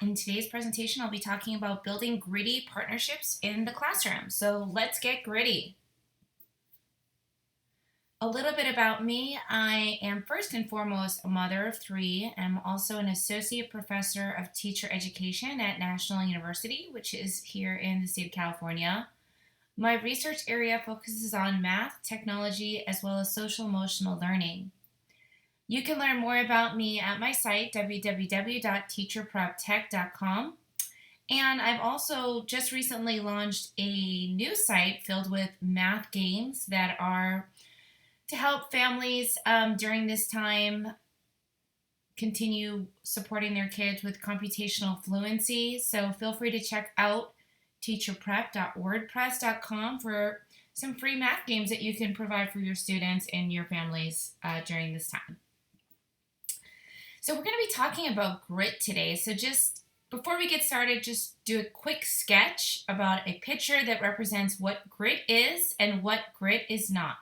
In today's presentation, I'll be talking about building gritty partnerships in the classroom. So let's get gritty. A little bit about me. I am first and foremost a mother of three. I'm also an associate professor of teacher education at National University, which is here in the state of California. My research area focuses on math, technology, as well as social emotional learning. You can learn more about me at my site, www.teacherpreptech.com. And I've also just recently launched a new site filled with math games that are to help families during this time continue supporting their kids with computational fluency. So feel free to check out teacherprep.wordpress.com for some free math games that you can provide for your students and your families during this time. So we're going to be talking about grit today. So just before we get started, just do a quick sketch about a picture that represents what grit is and what grit is not.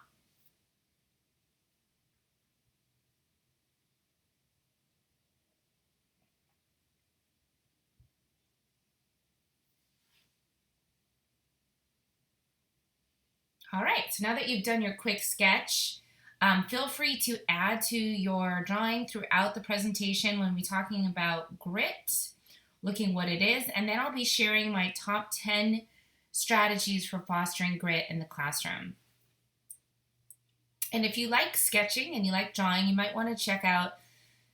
All right, so now that you've done your quick sketch, feel free to add to your drawing throughout the presentation when we're talking about grit, looking what it is, and then I'll be sharing my top 10 strategies for fostering grit in the classroom. And if you like sketching and you like drawing, you might want to check out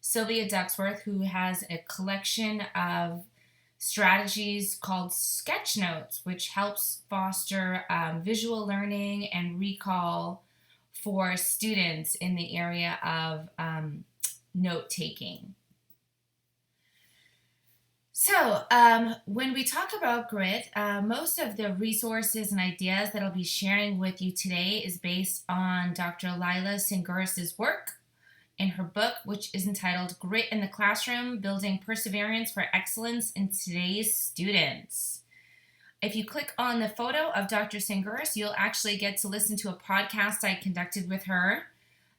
Sylvia Ducksworth, who has a collection of strategies called sketch notes, which helps foster visual learning and recall for students in the area of note taking. So when we talk about grit, most of the resources and ideas that I'll be sharing with you today is based on Dr. Lila Singuris's work in her book, which is entitled Grit in the Classroom, Building Perseverance for Excellence in Today's Students. If you click on the photo of Dr. Singuris, you'll actually get to listen to a podcast I conducted with her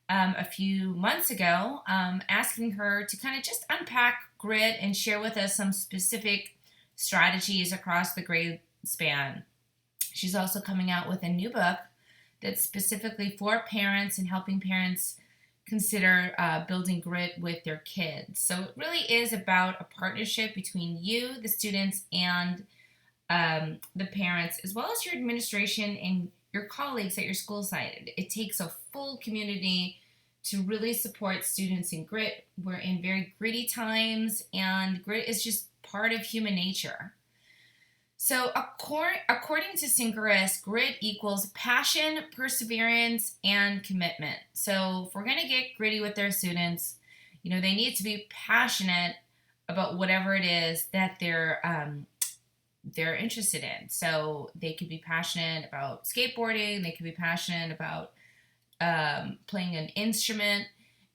a few months ago, asking her to kind of just unpack grit and share with us some specific strategies across the grade span. She's also coming out with a new book that's specifically for parents and helping parents consider building grit with their kids. So it really is about a partnership between you, the students, and the parents, as well as your administration and your colleagues at your school site. It takes a full community to really support students in grit. We're in very gritty times, and grit is just part of human nature. So according to Singuris, grit equals passion, perseverance, and commitment. So if we're going to get gritty with their students, they need to be passionate about whatever it is that they're interested in. So they could be passionate about skateboarding. They could be passionate about playing an instrument.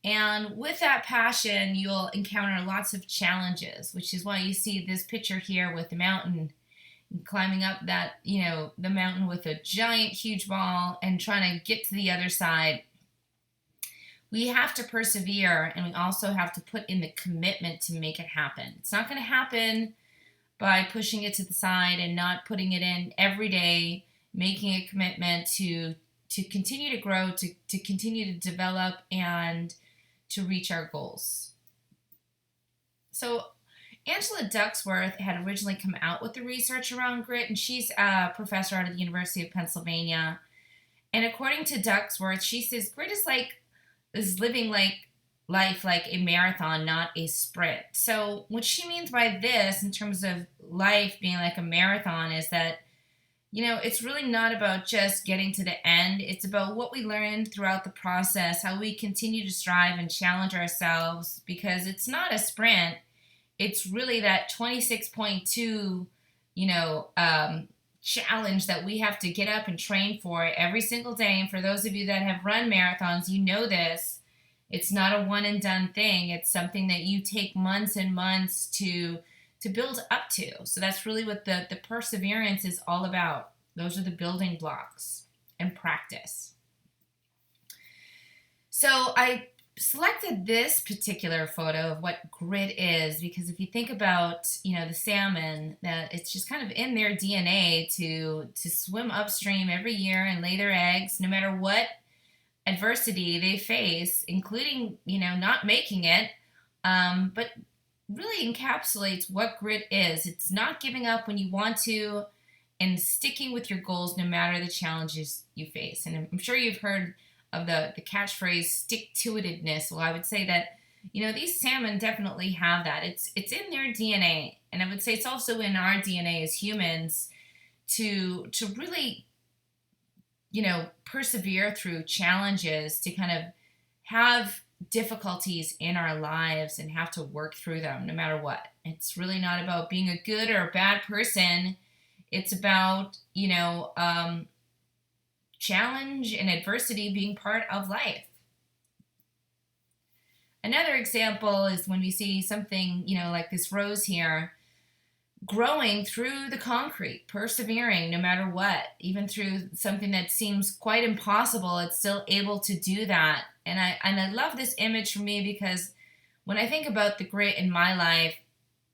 And with that passion, you'll encounter lots of challenges, which is why you see this picture here with the mountain, climbing up that, the mountain with a giant, huge ball and trying to get to the other side. We have to persevere, and we also have to put in the commitment to make it happen. It's not going to happen by pushing it to the side and not putting it in every day, making a commitment to continue to grow, to continue to develop, and to reach our goals. So Angela Ducksworth had originally come out with the research around grit, and she's a professor out of the University of Pennsylvania. And according to Ducksworth, she says grit is living life like a marathon, not a sprint. So what she means by this, in terms of life being like a marathon, is that it's really not about just getting to the end. It's about what we learned throughout the process, how we continue to strive and challenge ourselves, because it's not a sprint. It's really that 26.2, challenge that we have to get up and train for every single day. And for those of you that have run marathons, you know this. It's not a one and done thing. It's something that you take months and months to build up to. So that's really what the perseverance is all about. Those are the building blocks and practice. So I selected this particular photo of what grit is because if you think about, the salmon, that it's just kind of in their DNA to swim upstream every year and lay their eggs no matter what adversity they face, including, not making it. But really encapsulates what grit is. It's not giving up when you want to and sticking with your goals no matter the challenges you face. And I'm sure you've heard of the catchphrase stick to itedness. Well, I would say that, these salmon definitely have that. It's in their DNA. And I would say it's also in our DNA as humans to really, persevere through challenges, to kind of have difficulties in our lives and have to work through them no matter what. It's really not about being a good or a bad person. It's about, challenge and adversity being part of life. Another example is when we see something, like this rose here, growing through the concrete, persevering no matter what, even through something that seems quite impossible, it's still able to do that. And I love this image for me because when I think about the grit in my life,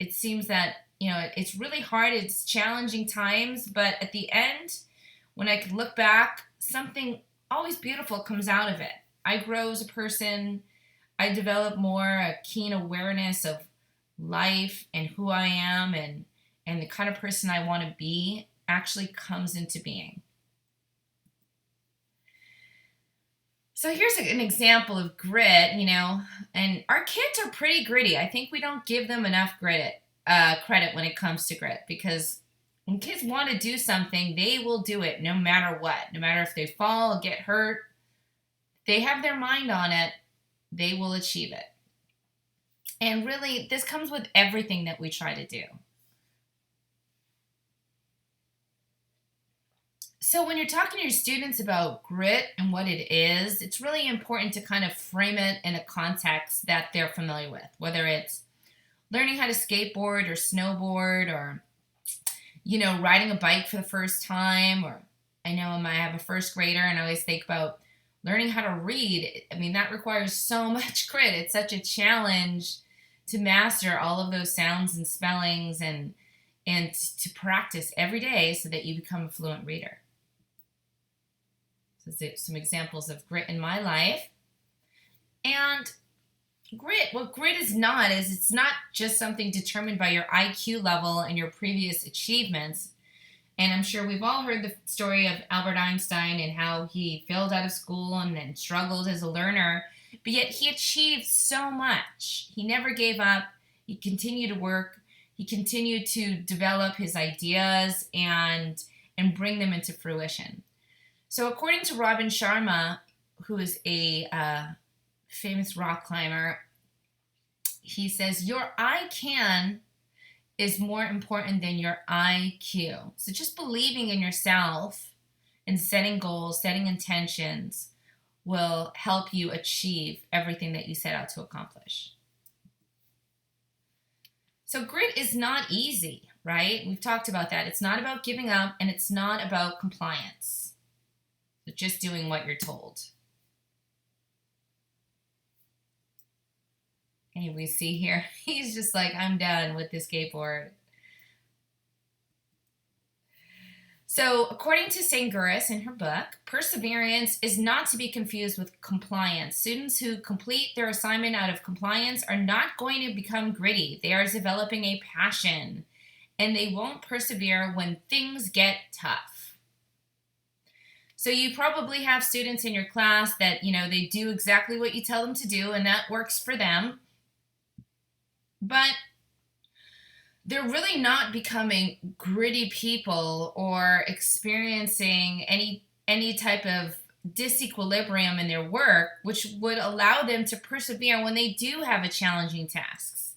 it seems that, it's really hard, it's challenging times, but at the end, when I can look back, something always beautiful comes out of it. I grow as a person, I develop more a keen awareness of life and who I am and the kind of person I want to be actually comes into being. So here's an example of grit, and our kids are pretty gritty. I think we don't give them enough credit when it comes to grit, because when kids want to do something, they will do it no matter what. No matter if they fall or get hurt, they have their mind on it, they will achieve it. And really, this comes with everything that we try to do. So when you're talking to your students about grit and what it is, it's really important to kind of frame it in a context that they're familiar with, whether it's learning how to skateboard or snowboard or, riding a bike for the first time, or I know I have a first grader and I always think about learning how to read. I mean, that requires so much grit. It's such a challenge to master all of those sounds and spellings and to practice every day so that you become a fluent reader. So some examples of grit in my life. And what grit is not is it's not just something determined by your IQ level and your previous achievements. And I'm sure we've all heard the story of Albert Einstein and how he failed out of school and then struggled as a learner, but yet he achieved so much. He never gave up. He continued to work. He continued to develop his ideas and bring them into fruition. So according to Robin Sharma, who is a famous rock climber, he says, your I can is more important than your IQ. So just believing in yourself and setting goals, setting intentions will help you achieve everything that you set out to accomplish. So grit is not easy, right? We've talked about that. It's not about giving up and it's not about compliance. So just doing what you're told. And we see here, he's just like, I'm done with the skateboard. So according to Sanguris in her book, perseverance is not to be confused with compliance. Students who complete their assignment out of compliance are not going to become gritty. They are developing a passion, and they won't persevere when things get tough. So you probably have students in your class that, they do exactly what you tell them to do, and that works for them. But they're really not becoming gritty people or experiencing any type of disequilibrium in their work, which would allow them to persevere when they do have a challenging tasks.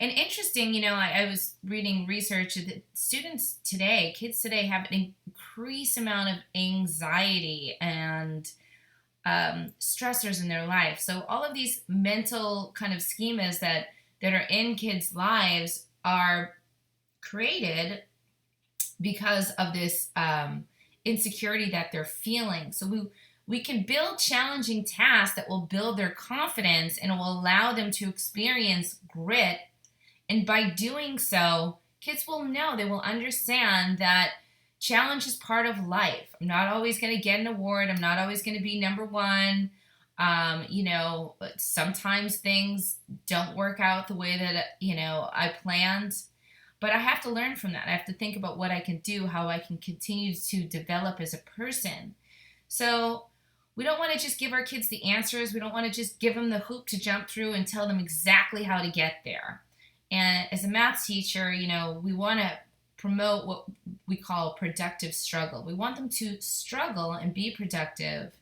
And interesting, I was reading research that kids today have an increased amount of anxiety and stressors in their life. So all of these mental kind of schemas that are in kids' lives are created because of this insecurity that they're feeling. So We can build challenging tasks that will build their confidence and will allow them to experience grit. And by doing so, kids will know, they will understand that challenge is part of life. I'm not always going to get an award. I'm not always going to be number one. Sometimes things don't work out the way that, I planned. But I have to learn from that. I have to think about what I can do, how I can continue to develop as a person. So we don't want to just give our kids the answers. We don't want to just give them the hoop to jump through and tell them exactly how to get there. And as a math teacher, we want to promote what we call productive struggle. We want them to struggle and be productive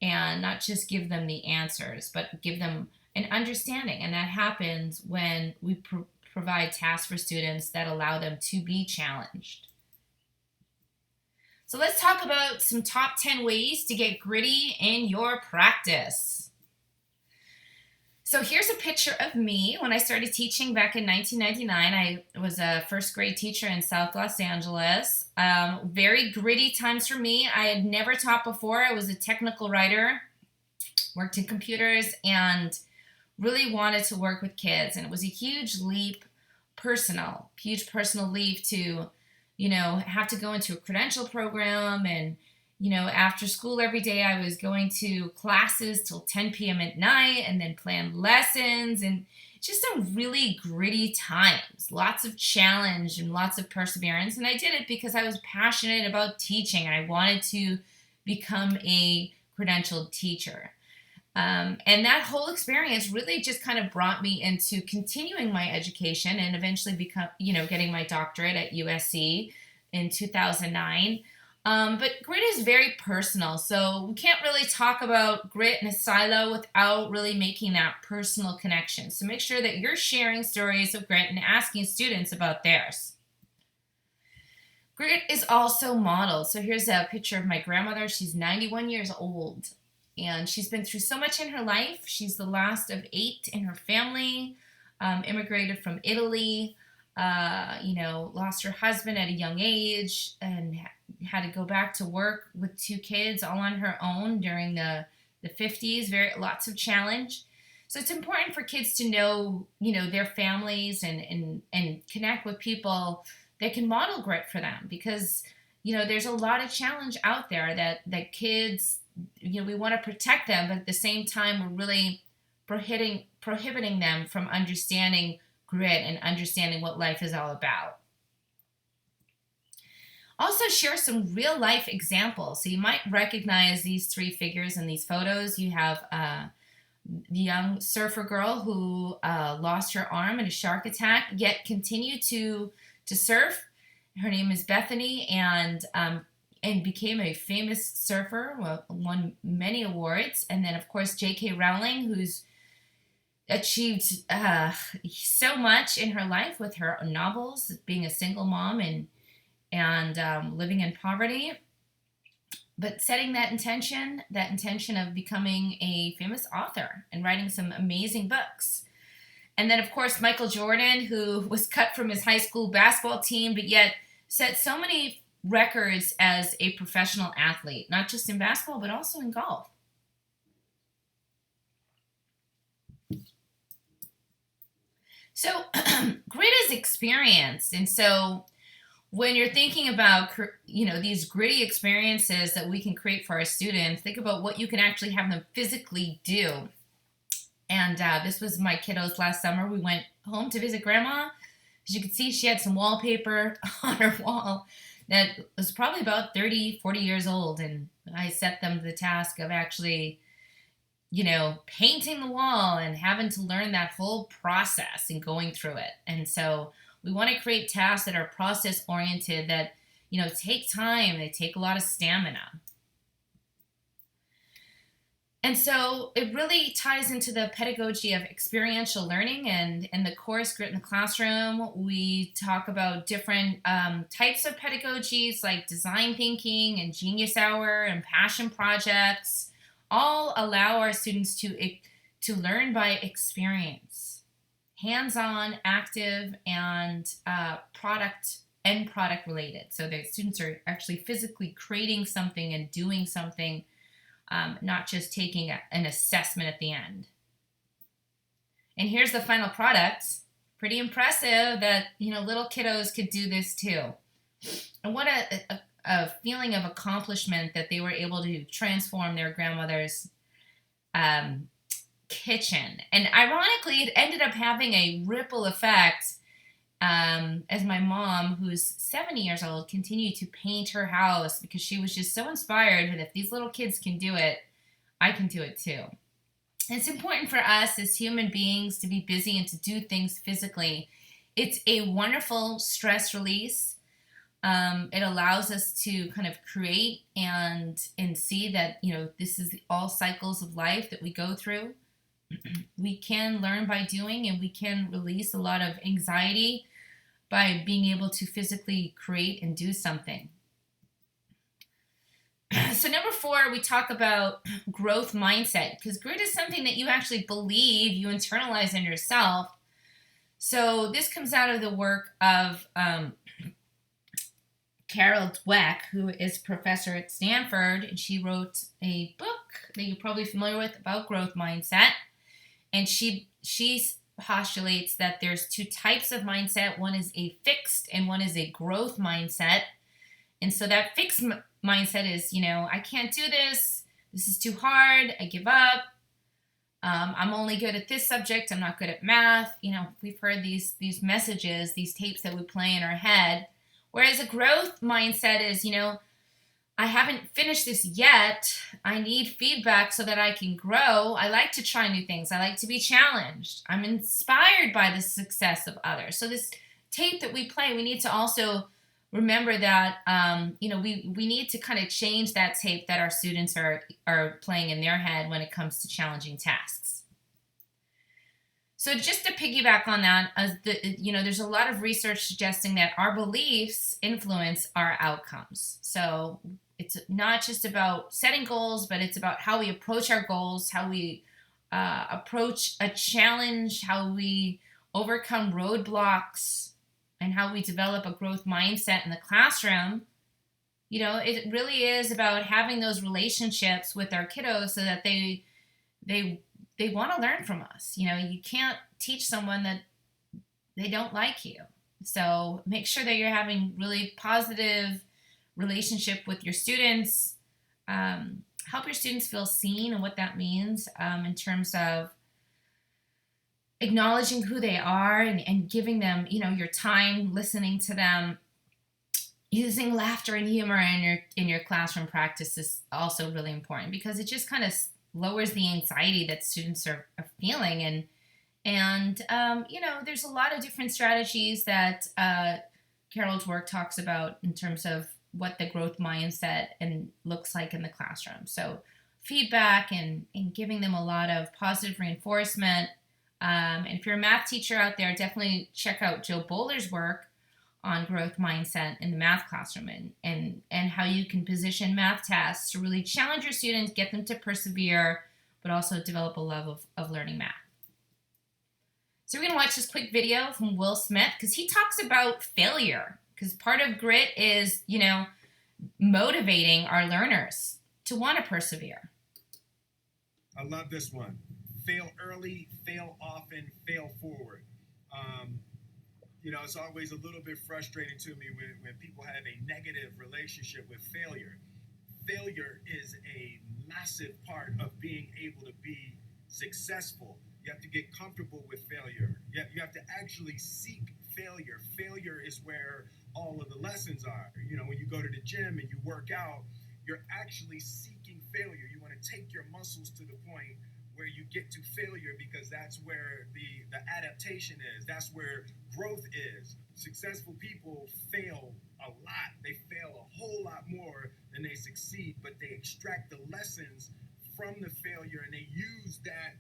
and not just give them the answers, but give them an understanding. And that happens when we provide tasks for students that allow them to be challenged. So let's talk about some top 10 ways to get gritty in your practice. So here's a picture of me when I started teaching back in 1999. I was a first grade teacher in South Los Angeles. Very gritty times for me. I had never taught before. I was a technical writer, worked in computers, and really wanted to work with kids. And it was a huge personal leap to have to go into a credential program. And, after school every day, I was going to classes till 10 p.m. at night and then plan lessons, and just some really gritty times, lots of challenge and lots of perseverance. And I did it because I was passionate about teaching and I wanted to become a credentialed teacher. And that whole experience really just kind of brought me into continuing my education and eventually getting my doctorate at USC in 2009. But grit is very personal, so we can't really talk about grit in a silo without really making that personal connection. So make sure that you're sharing stories of grit and asking students about theirs. Grit is also modeled. So here's a picture of my grandmother. She's 91 years old. And she's been through so much in her life. She's the last of 8 in her family, immigrated from Italy, lost her husband at a young age and had to go back to work with 2 kids all on her own during the 50s. Lots of challenge. So it's important for kids to know, their families and connect with people that can model grit for them, because, there's a lot of challenge out there that kids, we want to protect them, but at the same time, we're really prohibiting them from understanding grit and understanding what life is all about. Also share some real life examples. So you might recognize these 3 figures in these photos. You have the young surfer girl who lost her arm in a shark attack, yet continued to surf. Her name is Bethany, and became a famous surfer, won many awards. And then, of course, J.K. Rowling, who's achieved so much in her life with her novels, being a single mom and living in poverty, but setting that intention of becoming a famous author and writing some amazing books. And then, of course, Michael Jordan, who was cut from his high school basketball team, but yet set so many records as a professional athlete, not just in basketball, but also in golf. So grit is experience. And so when you're thinking about, these gritty experiences that we can create for our students, think about what you can actually have them physically do. And this was my kiddos last summer. We went home to visit grandma. As you can see, she had some wallpaper on her wall that was probably about 30, 40 years old. And I set them the task of actually, painting the wall and having to learn that whole process and going through it. And so we want to create tasks that are process oriented, that, take time. They take a lot of stamina. And so it really ties into the pedagogy of experiential learning. And in the course, Grit in the Classroom, we talk about different types of pedagogies like design thinking and genius hour and passion projects, all allow our students to learn by experience, hands-on, active, and product related. So the students are actually physically creating something and doing something not just taking an assessment at the end. And here's the final product. Pretty impressive that, little kiddos could do this too. And what a feeling of accomplishment that they were able to transform their grandmother's kitchen. And ironically, it ended up having a ripple effect as my mom, who's 70 years old, continued to paint her house because she was just so inspired that if these little kids can do it, I can do it too. It's important for us as human beings to be busy and to do things physically. It's a wonderful stress release. It allows us to kind of create and see that, this is all cycles of life that we go through. We can learn by doing, and we can release a lot of anxiety by being able to physically create and do something. So number 4, we talk about growth mindset, because grit is something that you actually believe, you internalize in yourself. So this comes out of the work of Carol Dweck, who is professor at Stanford, and she wrote a book that you're probably familiar with about growth mindset. And she postulates that there's 2 types of mindset. One is a fixed and one is a growth mindset. And so that fixed mindset is, I can't do this. This is too hard. I give up. I'm only good at this subject. I'm not good at math. We've heard these messages, these tapes that we play in our head. Whereas a growth mindset is, I haven't finished this yet. I need feedback so that I can grow. I like to try new things. I like to be challenged. I'm inspired by the success of others. So this tape that we play, we need to also remember that, we need to kind of change that tape that our students are playing in their head when it comes to challenging tasks. So just to piggyback on that, there's a lot of research suggesting that our beliefs influence our outcomes. So it's not just about setting goals, but it's about how we approach our goals, how we approach a challenge, how we overcome roadblocks, and how we develop a growth mindset in the classroom. It really is about having those relationships with our kiddos so that they want to learn from us. You can't teach someone that they don't like you. So make sure that you're having really positive relationship with your students. Help your students feel seen and what that means in terms of acknowledging who they are and giving them, your time, listening to them. Using laughter and humor in your classroom practice is also really important because it just kind of lowers the anxiety that students are feeling. And there's a lot of different strategies that Carol's work talks about in terms of what the growth mindset looks like in the classroom. So feedback and giving them a lot of positive reinforcement. And if you're a math teacher out there, definitely check out Joe Bowler's work on growth mindset in the math classroom and how you can position math tasks to really challenge your students, get them to persevere, but also develop a love of learning math. So we're going to watch this quick video from Will Smith because he talks about failure, because part of grit is, motivating our learners to want to persevere. I love this one. Fail early, fail often, fail forward. It's always a little bit frustrating to me when people have a negative relationship with failure. Failure is a massive part of being able to be successful. You have to get comfortable with failure. You have to actually seek failure. Failure is where all of the lessons are. When you go to the gym and you work out, you're actually seeking failure. You want to take your muscles to the point where you get to failure because that's where the adaptation is. That's where growth is. Successful people fail a lot. They fail a whole lot more than they succeed, but they extract the lessons from the failure and they use that,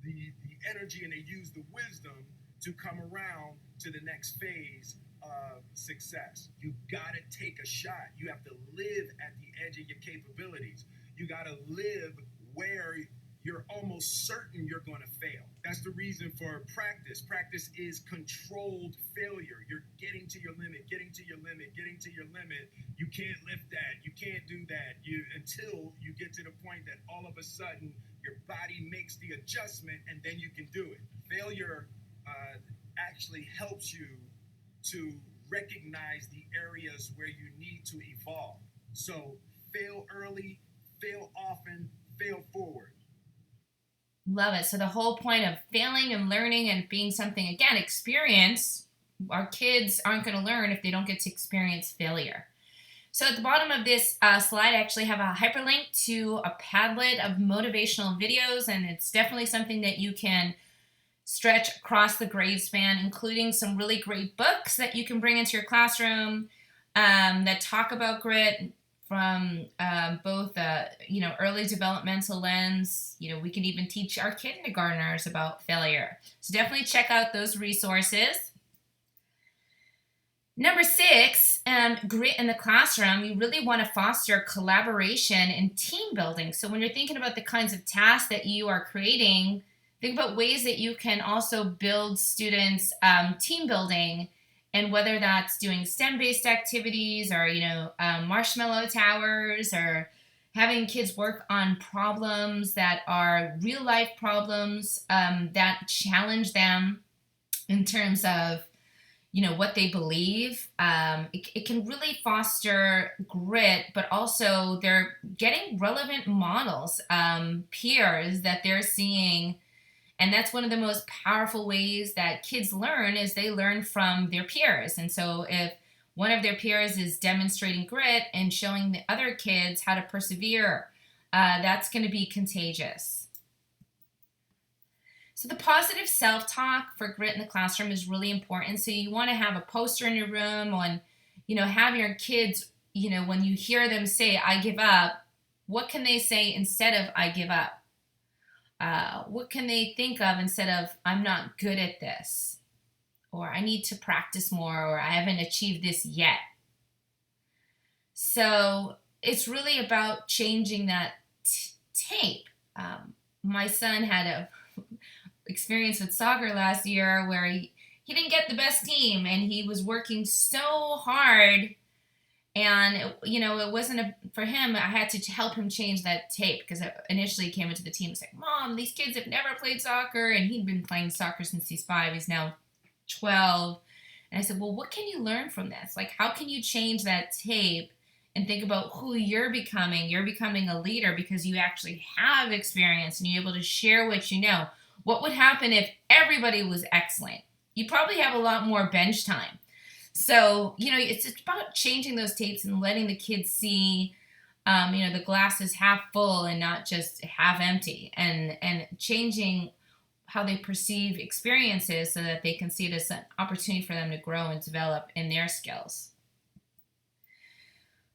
the energy, and they use the wisdom to come around to the next phase of success. You gotta take a shot. You have to live at the edge of your capabilities. You gotta live where you're almost certain you're going to fail. That's the reason for practice. Practice is controlled failure. You're getting to your limit, getting getting to your limit, getting to your limit. You can't lift that. You can't do that. You until you get to the point that all of a sudden your body makes the adjustment and then you can do it. Failure actually helps you to recognize the areas where you need to evolve. So fail early, fail often, fail forward. Love it. So the whole point of failing and learning and being something, again, experience, our kids aren't going to learn if they don't get to experience failure. So at the bottom of this slide, I actually have a hyperlink to a Padlet of motivational videos, and it's definitely something that you can stretch across the grade span, including some really great books that you can bring into your classroom that talk about grit from both early developmental lens. We can even teach our kindergartners about failure. So definitely check out those resources. Number 6, grit in the classroom. You really want to foster collaboration and team building. So when you're thinking about the kinds of tasks that you are creating, think about ways that you can also build students' team building, and whether that's doing STEM-based activities or, marshmallow towers, or having kids work on problems that are real-life problems that challenge them in terms of what they believe. It can really foster grit, but also they're getting relevant models, peers that they're seeing. And that's one of the most powerful ways that kids learn, is they learn from their peers. And so if one of their peers is demonstrating grit and showing the other kids how to persevere, that's going to be contagious. So the positive self-talk for grit in the classroom is really important. So you want to have a poster in your room on, have your kids, when you hear them say, "I give up," what can they say instead of "I give up"? What can they think of instead of "I'm not good at this," or "I need to practice more," or "I haven't achieved this yet"? So it's really about changing that tape. My son had a experience with soccer last year where he didn't get the best team, and he was working so hard, and it wasn't for him. I had to help him change that tape, because initially he came into the team and said, "Mom, these kids have never played soccer," and he'd been playing soccer since he's 5. He's now 12. And I said, "Well, what can you learn from this? Like, how can you change that tape and think about who you're becoming? You're becoming a leader because you actually have experience and you're able to share what you know. What would happen if everybody was excellent? You'd probably have a lot more bench time." So, it's about changing those tapes and letting the kids see, the glass is half full and not just half empty, and changing how they perceive experiences so that they can see it as an opportunity for them to grow and develop in their skills.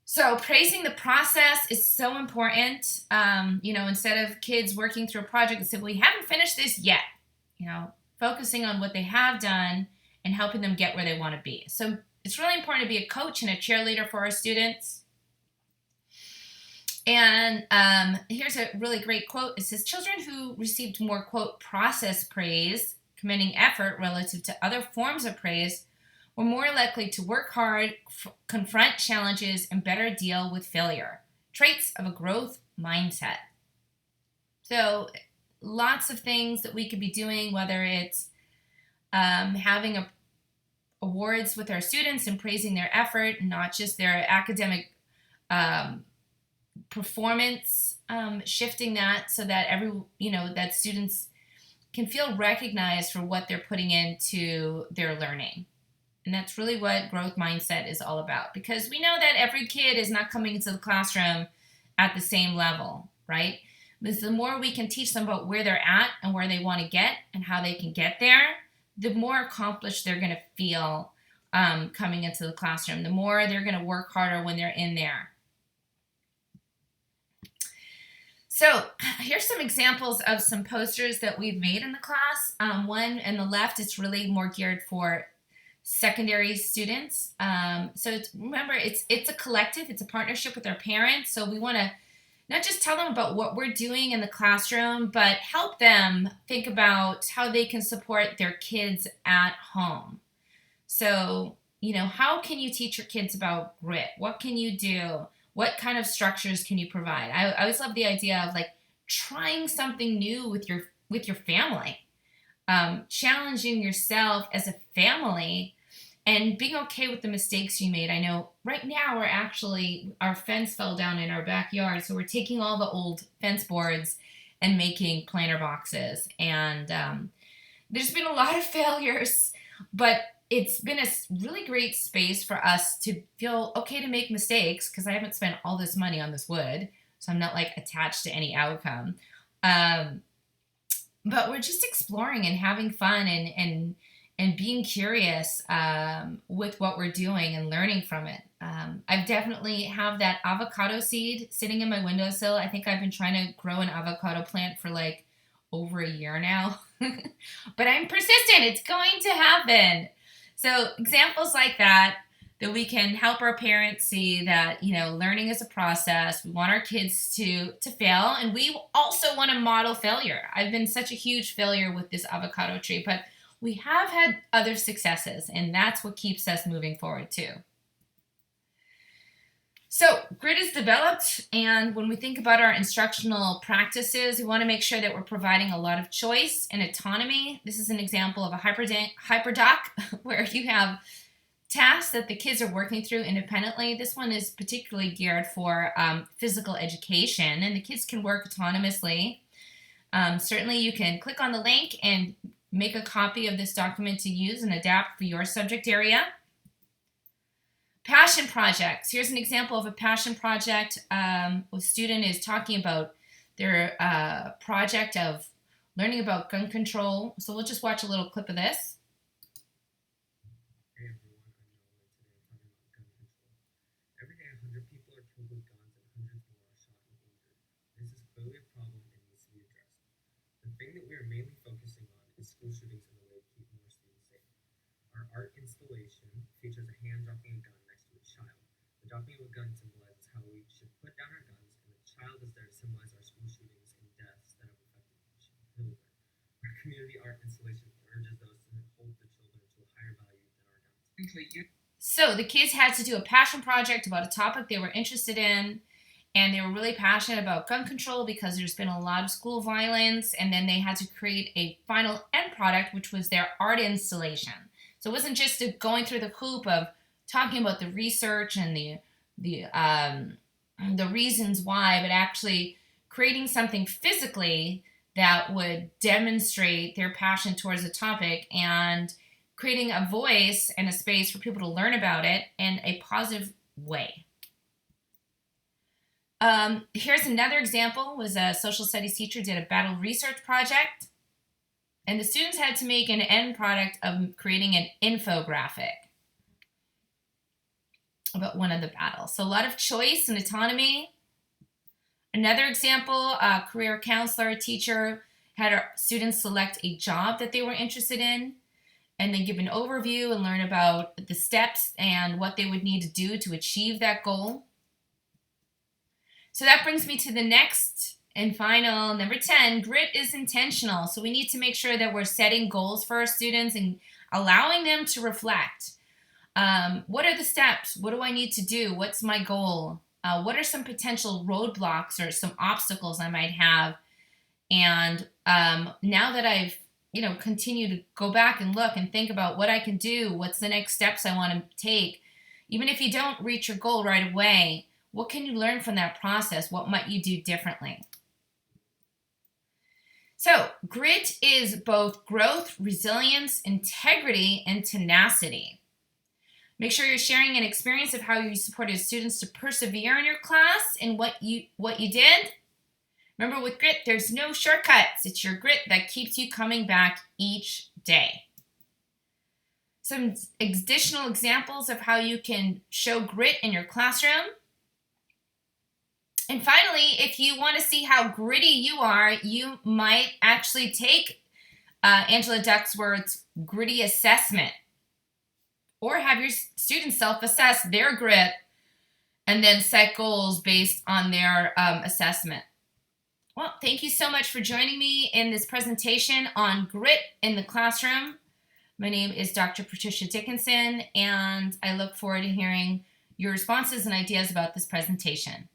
So praising the process is so important. Instead of kids working through a project and say, "We haven't finished this yet," focusing on what they have done and helping them get where they want to be. So it's really important to be a coach and a cheerleader for our students. And here's a really great quote. It says, "Children who received more, quote, process praise, commending effort relative to other forms of praise, were more likely to work hard, confront challenges, and better deal with failure. Traits of a growth mindset." So lots of things that we could be doing, whether it's having awards with our students and praising their effort, not just their academic performance, shifting that so that that students can feel recognized for what they're putting into their learning. And that's really what growth mindset is all about, because we know that every kid is not coming into the classroom at the same level, right? Because the more we can teach them about where they're at and where they want to get and how they can get there, the more accomplished they're going to feel coming into the classroom. The more they're going to work harder when they're in there. So here's some examples of some posters that we've made in the class. One on the left, it's really more geared for secondary students. Remember, it's a collective, it's a partnership with our parents. So we want to not just tell them about what we're doing in the classroom, but help them think about how they can support their kids at home. So, how can you teach your kids about grit? What can you do? What kind of structures can you provide? I always love the idea of like trying something new with your family, challenging yourself as a family, and being okay with the mistakes you made. I know right now our fence fell down in our backyard, so we're taking all the old fence boards and making planter boxes. And there's been a lot of failures, but it's been a really great space for us to feel okay to make mistakes because I haven't spent all this money on this wood, so I'm not like attached to any outcome. Um, but we're just exploring and having fun and being curious with what we're doing and learning from it. I've definitely have that avocado seed sitting in my windowsill. I think I've been trying to grow an avocado plant for like over a year now, but I'm persistent. It's going to happen. So examples like that we can help our parents see that learning is a process. We want our kids to fail, and we also want to model failure. I've been such a huge failure with this avocado tree, but we have had other successes, and that's what keeps us moving forward too. So grit is developed, and when we think about our instructional practices, we want to make sure that we're providing a lot of choice and autonomy. This is an example of a hyperdoc where you have tasks that the kids are working through independently. This one is particularly geared for physical education, and the kids can work autonomously. Certainly you can click on the link and make a copy of this document to use and adapt for your subject area. Passion projects. Here's an example of a passion project. A student is talking about their project of learning about gun control. So we'll just watch a little clip of this. Hey everyone, I'm Nolan. Today I'm talking about gun control. Every day 100 people are killed with guns and hundreds more are shot and injured. This is clearly a problem and needs to be addressed. The thing that we are mainly focusing on is school shootings and the way to keep more students safe. Our art installation features a hand dropping a gun next to a child. The dropping of a gun symbolizes how we should put down our guns, and the child is there to symbolize our school shootings and deaths that have affected children. Our community art installation urges those to hold the children to a higher value than our guns. So the kids had to do a passion project about a topic they were interested in, and they were really passionate about gun control because there's been a lot of school violence, and then they had to create a final end product, which was their art installation. So it wasn't just going through the hoop of talking about the research and the reasons why, but actually creating something physically that would demonstrate their passion towards the topic and creating a voice and a space for people to learn about it in a positive way. Here's another example. Was a social studies teacher did a battle research project, and the students had to make an end product of creating an infographic about one of the battles. So a lot of choice and autonomy. Another example, a career counselor, a teacher, had our students select a job that they were interested in and then give an overview and learn about the steps and what they would need to do to achieve that goal. So that brings me to the next and final, number 10, grit is intentional. So we need to make sure that we're setting goals for our students and allowing them to reflect. What are the steps? What do I need to do? What's my goal? What are some potential roadblocks or some obstacles I might have? And now that I've continue to go back and look and think about what I can do, what's the next steps I want to take, even if you don't reach your goal right away, what can you learn from that process? What might you do differently? So grit is both growth, resilience, integrity, and tenacity. Make sure you're sharing an experience of how you supported students to persevere in your class and what you did. Remember, with grit, there's no shortcuts. It's your grit that keeps you coming back each day. Some additional examples of how you can show grit in your classroom. And finally, if you want to see how gritty you are, you might actually take Angela Duckworth's gritty assessment, or have your students self-assess their grit and then set goals based on their assessment. Well, thank you so much for joining me in this presentation on grit in the classroom. My name is Dr. Patricia Dickenson, and I look forward to hearing your responses and ideas about this presentation.